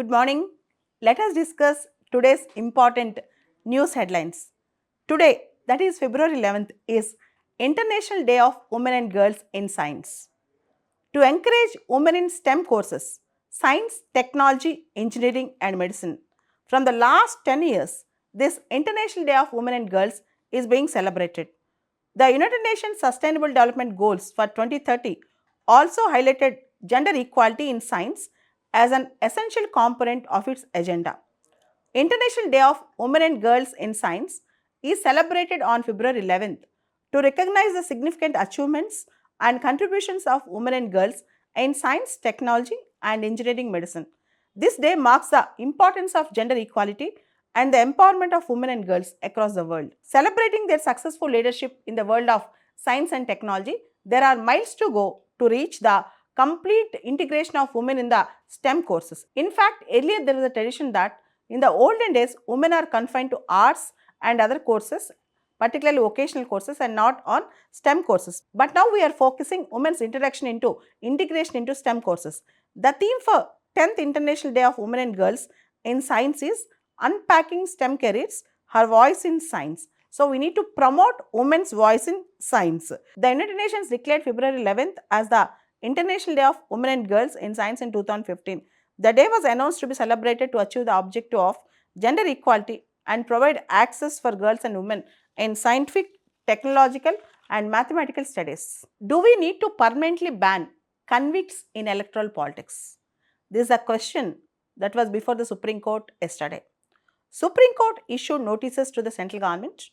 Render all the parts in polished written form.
Good morning. Let us discuss today's important news headlines. Today, that is February 11th, is International Day of Women and Girls in Science. To encourage women in STEM courses, science, technology, engineering, and medicine, from the last 10 years, this International Day of Women and Girls is being celebrated. The United Nations Sustainable Development Goals for 2030 also highlighted gender equality in science as an essential component of its agenda. International Day of Women and Girls in Science is celebrated on February 11th to recognize the significant achievements and contributions of women and girls in science, technology, and engineering medicine. This day marks the importance of gender equality and the empowerment of women and girls across the world. Celebrating their successful leadership in the world of science and technology, there are miles to go to reach the complete integration of women in the STEM courses. In fact, earlier there was a tradition that in the olden days, women are confined to arts and other courses, particularly vocational courses, and not on STEM courses. But now we are focusing women's integration into STEM courses. The theme for 10th International Day of Women and Girls in Science is Unpacking STEM Careers, Her Voice in Science. So we need to promote women's voice in science. The United Nations declared February 11th as the International Day of Women and Girls in Science in 2015. The day was announced to be celebrated to achieve the objective of gender equality and provide access for girls and women in scientific, technological, and mathematical studies. Do we need to permanently ban convicts in electoral politics? This is a question that was before the Supreme Court yesterday. Supreme Court issued notices to the central government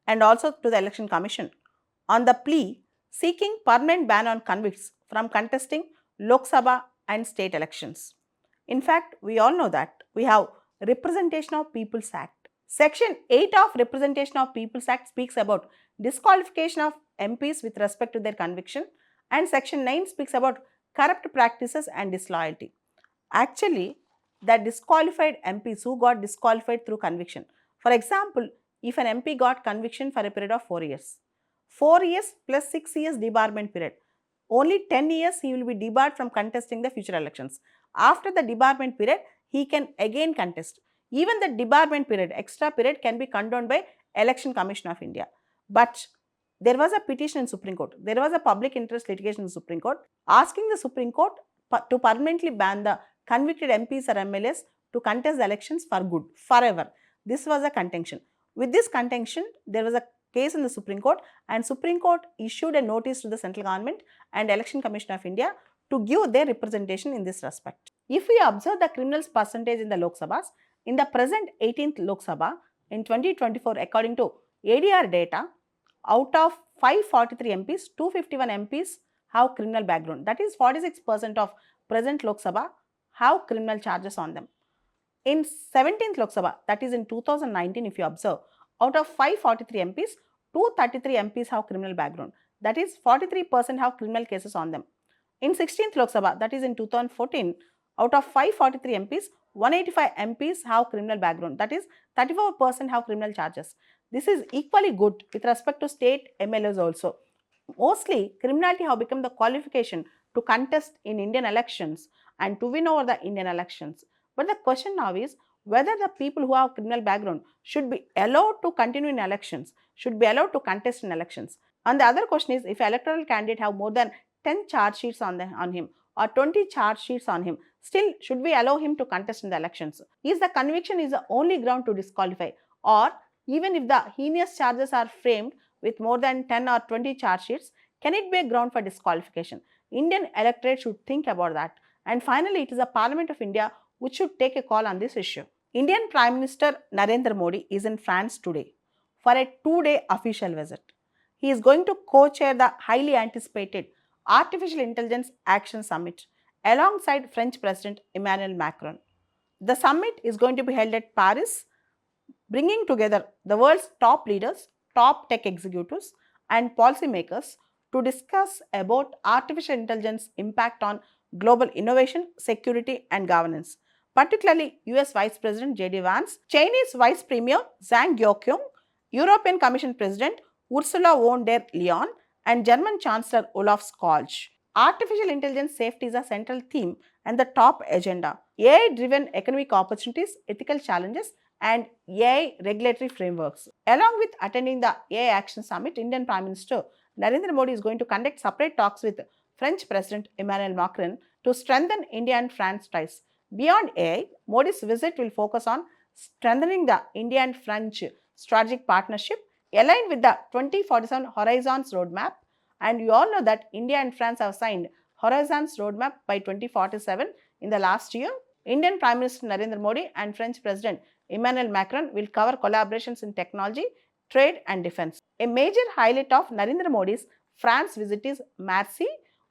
and also to the Election Commission on the plea seeking permanent ban on convicts from contesting Lok Sabha and state elections. In fact, we all know that we have Representation of People's Act. Section 8 of Representation of People's Act speaks about disqualification of MPs with respect to their conviction, and Section 9 speaks about corrupt practices and disloyalty. Actually, the disqualified MPs who got disqualified through conviction. For example, if an MP got conviction for a period of 4 years, 4 years plus 6 years debarment period, only 10 years he will be debarred from contesting the future elections. After the debarment period, he can again contest. Even the debarment period, extra period, can be condoned by Election Commission of India. But there was a petition in Supreme Court. There was a public interest litigation in Supreme Court asking the Supreme Court to permanently ban the convicted MPs or MLAs to contest the elections for good, forever. This was a contention. With this contention, there was a case in the Supreme Court, and Supreme Court issued a notice to the central government and Election Commission of India to give their representation in this respect. If we observe the criminals percentage in the Lok Sabhas, in the present 18th Lok Sabha in 2024, according to ADR data, out of 543 MPs, 251 MPs have criminal background. That is 46% of present Lok Sabha have criminal charges on them. In 17th Lok Sabha, that is in 2019, if you observe, out of 543 MPs, 233 MPs have criminal background. That is 43% have criminal cases on them. In 16th Lok Sabha, that is in 2014, out of 543 MPs, 185 MPs have criminal background. That is 34% have criminal charges. This is equally good with respect to state MLAs also. Mostly, criminality have become the qualification to contest in Indian elections and to win over the Indian elections. But the question now is whether the people who have criminal background should be allowed to continue in elections, should be allowed to contest in elections. And the other question is, if an electoral candidate have more than 10 charge sheets on him or 20 charge sheets on him, still should we allow him to contest in the elections? Is the conviction is the only ground to disqualify, or even if the heinous charges are framed with more than 10 or 20 charge sheets, can it be a ground for disqualification? Indian electorate should think about that. And finally, it is the Parliament of India which should take a call on this issue. Indian Prime Minister Narendra Modi is in France today for a 2-day official visit. He is going to co-chair the highly anticipated Artificial Intelligence Action Summit alongside French President Emmanuel Macron. The summit is going to be held at Paris, bringing together the world's top leaders, top tech executives, and policymakers to discuss about artificial intelligence impact on global innovation, security, and governance. Particularly US Vice President J.D. Vance, Chinese Vice Premier Zhang Youqiong, European Commission President Ursula von der Leyen, and German Chancellor Olaf Scholz. Artificial intelligence safety is a central theme and the top agenda. AI-driven economic opportunities, ethical challenges, and AI regulatory frameworks. Along with attending the AI Action Summit, Indian Prime Minister Narendra Modi is going to conduct separate talks with French President Emmanuel Macron to strengthen India and France ties. Beyond AI, Modi's visit will focus on strengthening the India and French strategic partnership aligned with the 2047 Horizons Roadmap. And you all know that India and France have signed Horizons Roadmap by 2047 in the last year. Indian Prime Minister Narendra Modi and French President Emmanuel Macron will cover collaborations in technology, trade and defense. A major highlight of Narendra Modi's France visit is Marseille,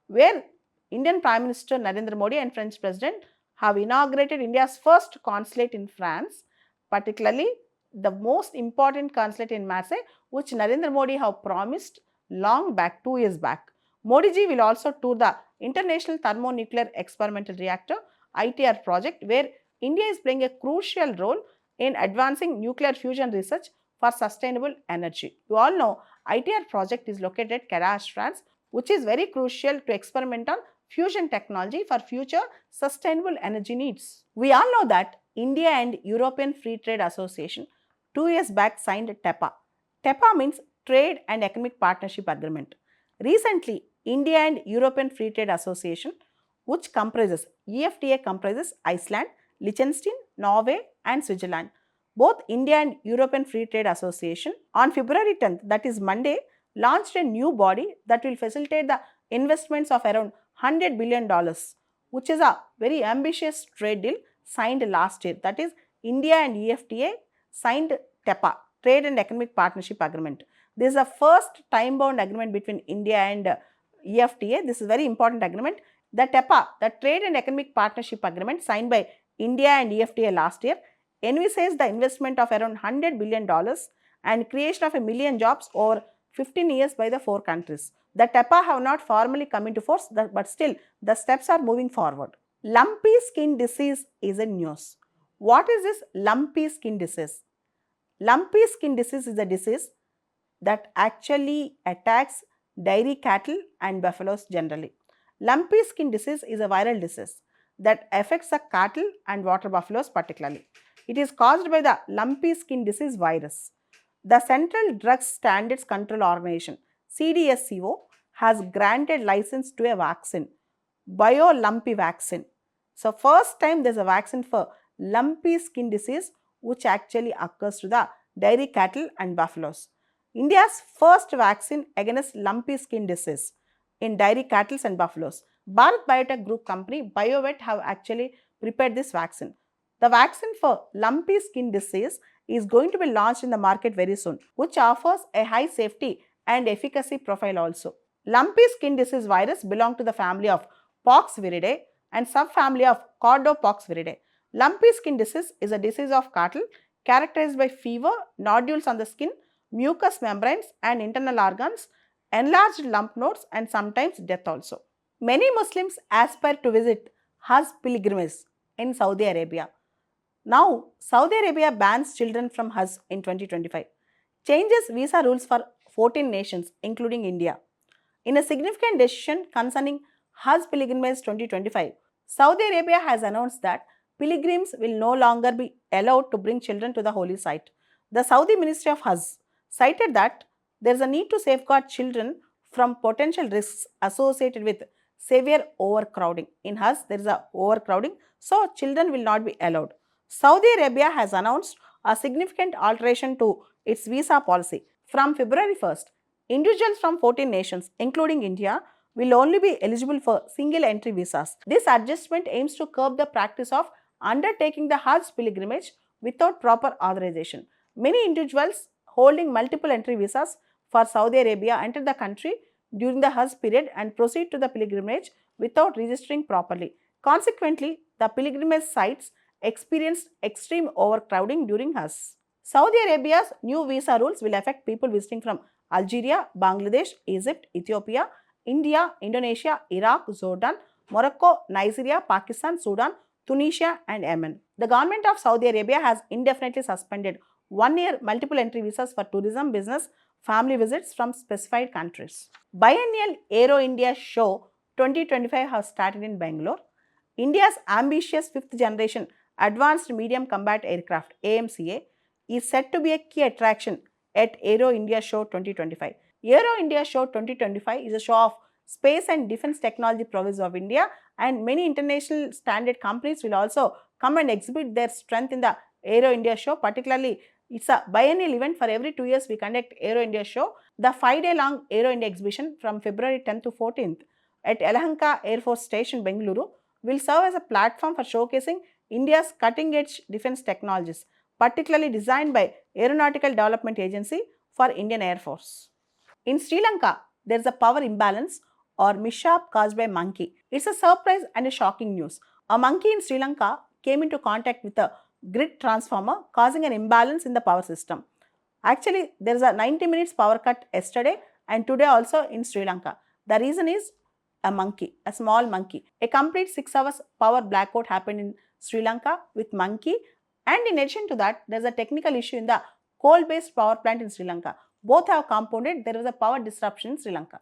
where Indian Prime Minister Narendra Modi and French President have inaugurated India's first consulate in France, particularly the most important consulate in Marseille, which Narendra Modi have promised long back, 2 years back. Modi ji will also tour the International Thermonuclear Experimental Reactor ITR project, where India is playing a crucial role in advancing nuclear fusion research for sustainable energy. You all know ITR project is located at Cadarache, France, which is very crucial to experiment on fusion technology for future sustainable energy needs. We all know that India and European Free Trade Association 2 years back signed TEPA. TEPA means Trade and Economic Partnership Agreement. Recently, India and European Free Trade Association, which comprises EFTA comprises Iceland, Liechtenstein, Norway and Switzerland. Both India and European Free Trade Association on February 10th, that is Monday, launched a new body that will facilitate the investments of around $100 billion, which is a very ambitious trade deal signed last year. That is, India and EFTA signed TEPA, Trade and Economic Partnership Agreement. This is the first time-bound agreement between India and EFTA. This is a very important agreement. The TEPA, the Trade and Economic Partnership Agreement signed by India and EFTA last year, envisages the investment of around $100 billion and creation of 1 million jobs over 15 years by the 4 countries. The TEPA have not formally come into force, but still the steps are moving forward. Lumpy skin disease is in news. What is this lumpy skin disease? Lumpy skin disease is a disease that actually attacks dairy cattle and buffaloes generally. Lumpy skin disease is a viral disease that affects the cattle and water buffaloes particularly. It is caused by the lumpy skin disease virus. The Central Drugs Standards Control Organization CDSCO has granted license to a vaccine, BioLumpy vaccine. So first time there is a vaccine for lumpy skin disease which actually occurs to the dairy cattle and buffaloes. India's first vaccine against lumpy skin disease in dairy cattle and buffaloes. Bharat Biotech Group company BioVet have actually prepared this vaccine. The vaccine for lumpy skin disease is going to be launched in the market very soon, which offers a high safety and efficacy profile also. Lumpy skin disease virus belong to the family of Poxviridae and subfamily of Cordopoxviridae. Lumpy skin disease is a disease of cattle characterized by fever, nodules on the skin, mucous membranes and internal organs, enlarged lymph nodes and sometimes death also. Many Muslims aspire to visit Hajj pilgrimage in Saudi Arabia. Now, Saudi Arabia bans children from Hajj in 2025, changes visa rules for 14 nations including India. In a significant decision concerning Hajj pilgrimage 2025, Saudi Arabia has announced that pilgrims will no longer be allowed to bring children to the holy site. The Saudi Ministry of Hajj cited that there is a need to safeguard children from potential risks associated with severe overcrowding. In Hajj, there is a overcrowding, so children will not be allowed. Saudi Arabia has announced a significant alteration to its visa policy. From February 1st, individuals from 14 nations, including India, will only be eligible for single entry visas. This adjustment aims to curb the practice of undertaking the Hajj pilgrimage without proper authorization. Many individuals holding multiple entry visas for Saudi Arabia enter the country during the Hajj period and proceed to the pilgrimage without registering properly. Consequently, the pilgrimage sites experienced extreme overcrowding during Hajj. Saudi Arabia's new visa rules will affect people visiting from Algeria, Bangladesh, Egypt, Ethiopia, India, Indonesia, Iraq, Jordan, Morocco, Nigeria, Pakistan, Sudan, Tunisia and Yemen. The government of Saudi Arabia has indefinitely suspended 1-year multiple entry visas for tourism, business, family visits from specified countries. Biennial Aero India show 2025 has started in Bangalore. India's ambitious fifth generation Advanced Medium Combat Aircraft AMCA is set to be a key attraction at Aero India Show 2025. Aero India Show 2025 is a show of space and defense technology prowess of India, and many international standard companies will also come and exhibit their strength in the Aero India Show. Particularly, it's a biennial event. For every 2 years we conduct Aero India Show. The 5-day long Aero India exhibition from February 10th to 14th at Yelahanka Air Force Station, Bengaluru, will serve as a platform for showcasing India's cutting-edge defense technologies, particularly designed by Aeronautical Development Agency for Indian Air Force. In Sri Lanka, there is a power imbalance or mishap caused by monkey. It's a surprise and a shocking news. A monkey in Sri Lanka came into contact with a grid transformer, causing an imbalance in the power system. Actually, there is a 90 minutes power cut yesterday and today also in Sri Lanka. The reason is a monkey, a small monkey. A complete 6 hours power blackout happened in Sri Lanka with monkey, and in addition to that, there is a technical issue in the coal-based power plant in Sri Lanka. Both have compounded, there was a power disruption in Sri Lanka.